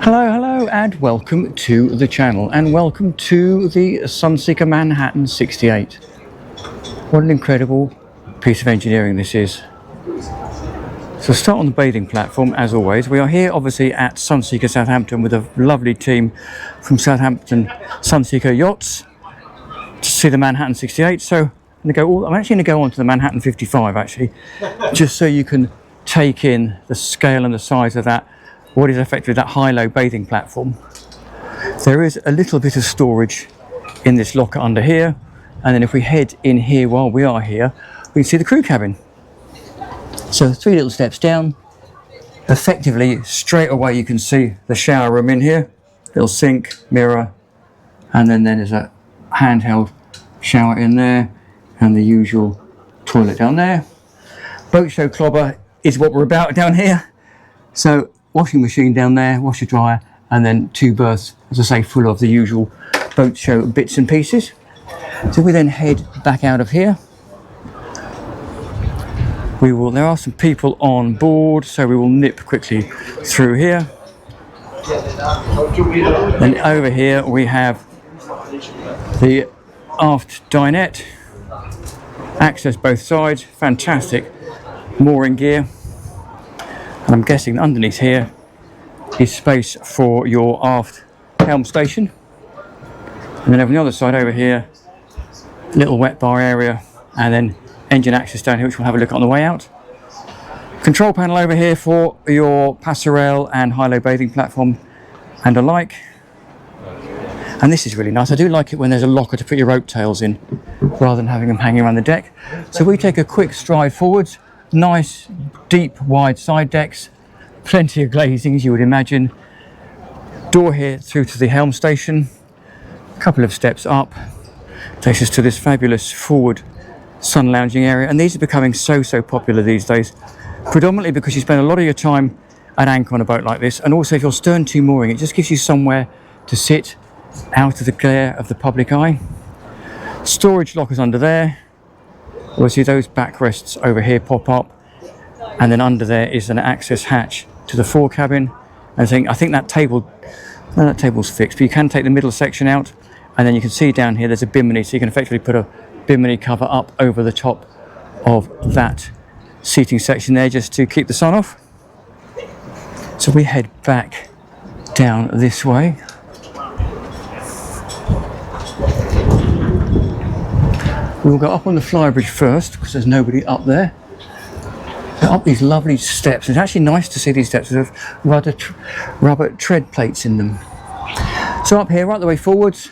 Hello and welcome to the channel and welcome to the Sunseeker Manhattan 68. What an incredible piece of engineering this is. So start on the bathing platform as always. We are here obviously at Sunseeker Southampton with a lovely team from Southampton Sunseeker Yachts to see the Manhattan 68. So I'm actually going to go on to the Manhattan 55 actually, just so you can take in the scale and the size of that, what is effectively that high-low bathing platform. There is a little bit of storage in this locker under here, and then if we head in here while we are here, we can see the crew cabin. So 3 little steps down, effectively straight away you can see the shower room in here, little sink, mirror, and then there's a handheld shower in there, and the usual toilet down there. Boatshow clobber is what we're about down here. So washing machine down there, washer dryer, and then 2 berths, as I say, full of the usual Boatshow bits and pieces. So we then head back out of here. There are some people on board, so we will nip quickly through here. And over here we have the aft dinette, access both sides, fantastic mooring gear. And I'm guessing underneath here is space for your aft helm station. And then over the other side over here, little wet bar area, and then engine access down here, which we'll have a look at on the way out. Control panel over here for your passerelle and high-low bathing platform and alike. And this is really nice. I do like it when there's a locker to put your rope tails in, rather than having them hanging around the deck. So we take a quick stride forwards. Nice, deep, wide side decks, plenty of glazing as you would imagine. Door here through to the helm station, a couple of steps up, takes us to this fabulous forward sun lounging area. And these are becoming so popular these days, predominantly because you spend a lot of your time at anchor on a boat like this, and also if you're stern to mooring, it just gives you somewhere to sit out of the glare of the public eye. Storage lockers under there. Obviously those backrests over here pop up, and then under there is an access hatch to the fore cabin. And I think that table's fixed, but you can take the middle section out, and then you can see down here there's a bimini, so you can effectively put a bimini cover up over the top of that seating section there just to keep the sun off. So we head back down this way. We'll go up on the Flybridge first because there's nobody up there. So up these lovely steps. It's actually nice to see these steps with rubber tread plates in them. So up here, right the way forwards,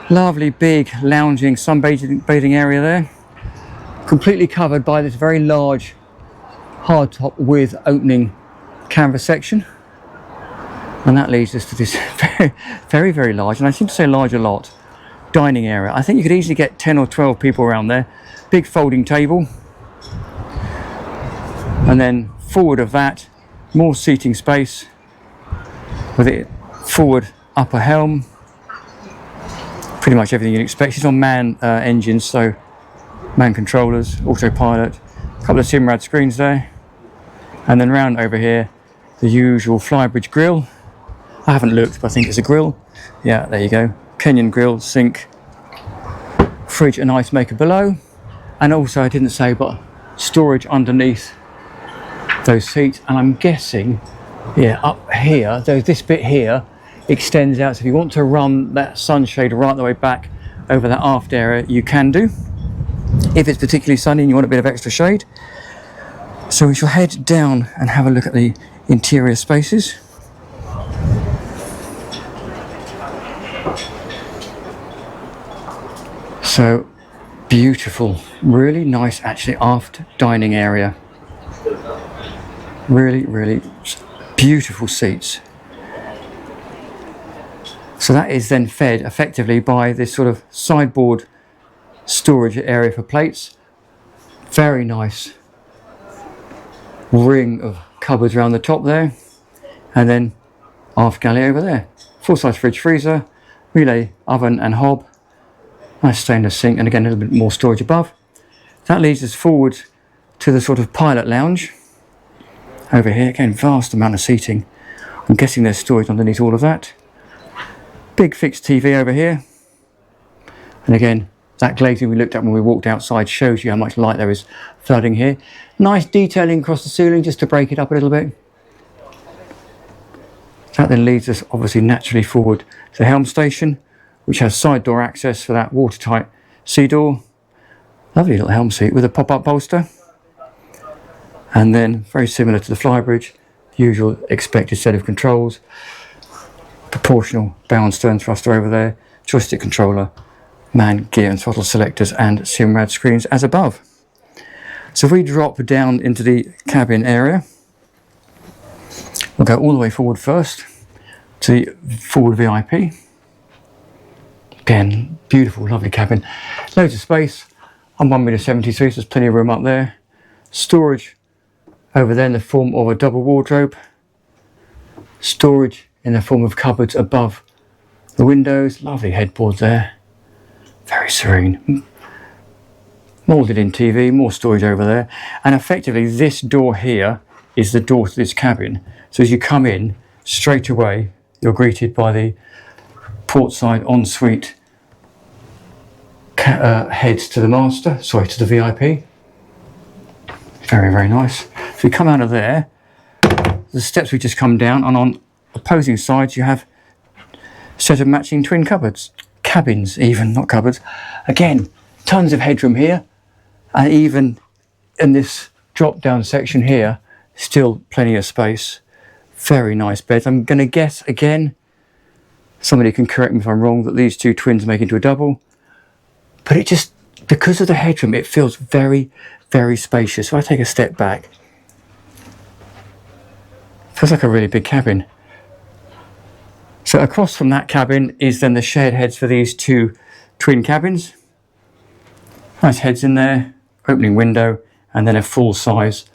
lovely big lounging sunbathing area there. Completely covered by this very large hardtop with opening canvas section. And that leads us to this very large, and I seem to say large a lot, dining area. I think you could easily get 10 or 12 people around there. Big folding table, and then forward of that more seating space with it forward upper helm, pretty much everything you'd expect. It's on man engines, so man controllers, autopilot, a couple of Simrad screens there, and then round over here the usual Flybridge grill. I haven't looked, but I think it's a grill. Yeah, there you go. Kenyan grill, sink, fridge and ice maker below, and also I didn't say, but storage underneath those seats. And I'm guessing, yeah, up here, this bit here extends out, so if you want to run that sunshade right the way back over that aft area, you can do, if it's particularly sunny and you want a bit of extra shade. So we shall head down and have a look at the interior spaces. So beautiful, really nice actually aft dining area. Really beautiful seats. So that is then fed effectively by this sort of sideboard storage area for plates. Very nice ring of cupboards around the top there, and then aft galley over there. Full-size fridge freezer, relay oven and hob. Nice stainless sink, and again a little bit more storage above. That leads us forward to the sort of pilot lounge over here. Again, vast amount of seating, I'm guessing there's storage underneath all of that. Big fixed TV over here. And again, that glazing we looked at when we walked outside shows you how much light there is flooding here. Nice detailing across the ceiling just to break it up a little bit. That then leads us obviously naturally forward to the helm station, which has side door access for that watertight sea door. Lovely little helm seat with a pop-up bolster. And then very similar to the Flybridge, usual expected set of controls. Proportional bow and stern thruster over there, joystick controller, man, gear and throttle selectors and SIMRAD screens as above. So if we drop down into the cabin area, we'll go all the way forward first to the forward VIP. Again, beautiful, lovely cabin. Loads of space. I'm 1m73, so there's plenty of room up there. Storage over there in the form of a double wardrobe. Storage in the form of cupboards above the windows. Lovely headboard there. Very serene. Moulded in TV, more storage over there. And effectively this door here is the door to this cabin. So as you come in, straight away, you're greeted by the portside ensuite heads to the master, sorry, to the VIP. Very, very nice. So we come out of there, the steps we just come down, and on opposing sides you have a set of matching twin cupboards. Cabins even, not cupboards. Again, tons of headroom here, and even in this drop down section here, still plenty of space. Very nice beds. I'm going to guess again, somebody can correct me if I'm wrong, that these two twins make into a double, but it just, because of the headroom, it feels very, very spacious. So I take a step back, feels like a really big cabin. So across from that cabin is then the shared heads for these two twin cabins. Nice heads in there, opening window, and then a full-size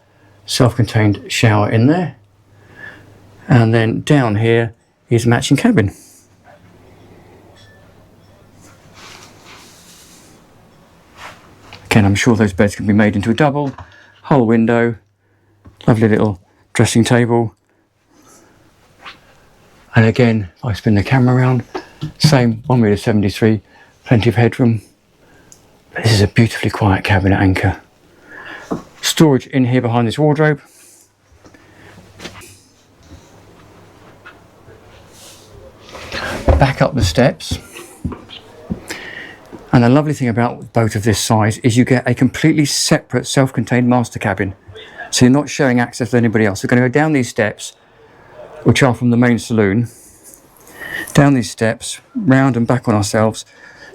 self-contained shower in there. And then down here is matching cabin. Again, I'm sure those beds can be made into a double. Whole window, lovely little dressing table. And again, I spin the camera around, same 1m73, plenty of headroom. But this is a beautifully quiet cabin at anchor. Storage in here behind this wardrobe. Back up the steps. And the lovely thing about boat of this size is you get a completely separate self-contained master cabin. So you're not sharing access with anybody else. We're going to go down these steps, which are from the main saloon, down these steps, round and back on ourselves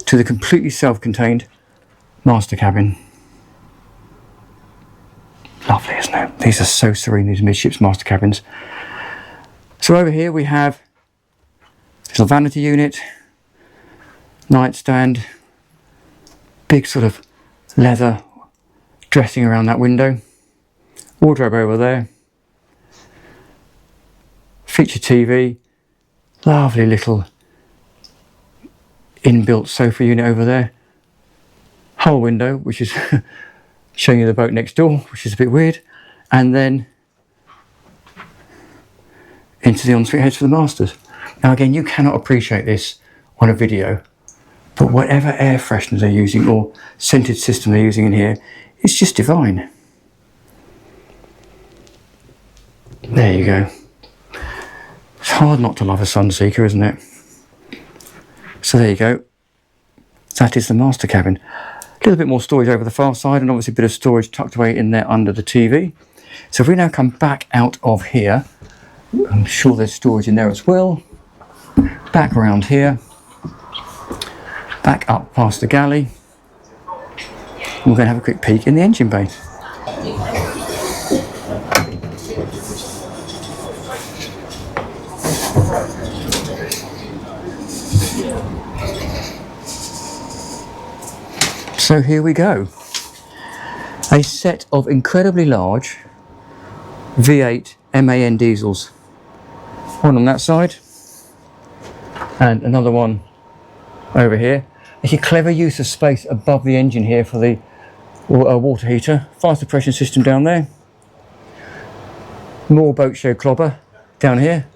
to the completely self-contained master cabin. Lovely, isn't it? These are so serene, these midships master cabins. So over here we have a little vanity unit, nightstand, big sort of leather dressing around that window, wardrobe over there, feature TV, lovely little inbuilt sofa unit over there, whole window, which is showing you the boat next door, which is a bit weird, and then into the ensuite heads for the masters. Now again, you cannot appreciate this on a video, but whatever air freshener they're using or scented system they're using in here, it's just divine. There you go. It's hard not to love a Sunseeker, isn't it? So there you go. That is the master cabin. A little bit more storage over the far side, and obviously a bit of storage tucked away in there under the TV. So if we now come back out of here, I'm sure there's storage in there as well. Back around here, back up past the galley. We're going to have a quick peek in the engine bay. So here we go. A set of incredibly large V8 MAN diesels. One on that side and another one over here. It's a clever use of space above the engine here for the water heater. Fire suppression system down there. More Boatshow clobber down here.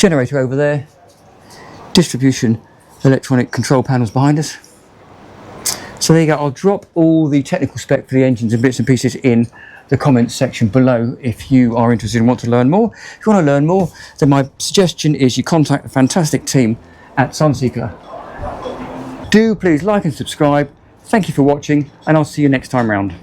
Generator over there, distribution electronic control panels behind us. So there you go. I'll drop all the technical spec for the engines and bits and pieces in the comments section below if you are interested and want to learn more. If you want to learn more, then my suggestion is you contact the fantastic team at Sunseeker. Do please like and subscribe. Thank you for watching, and I'll see you next time round.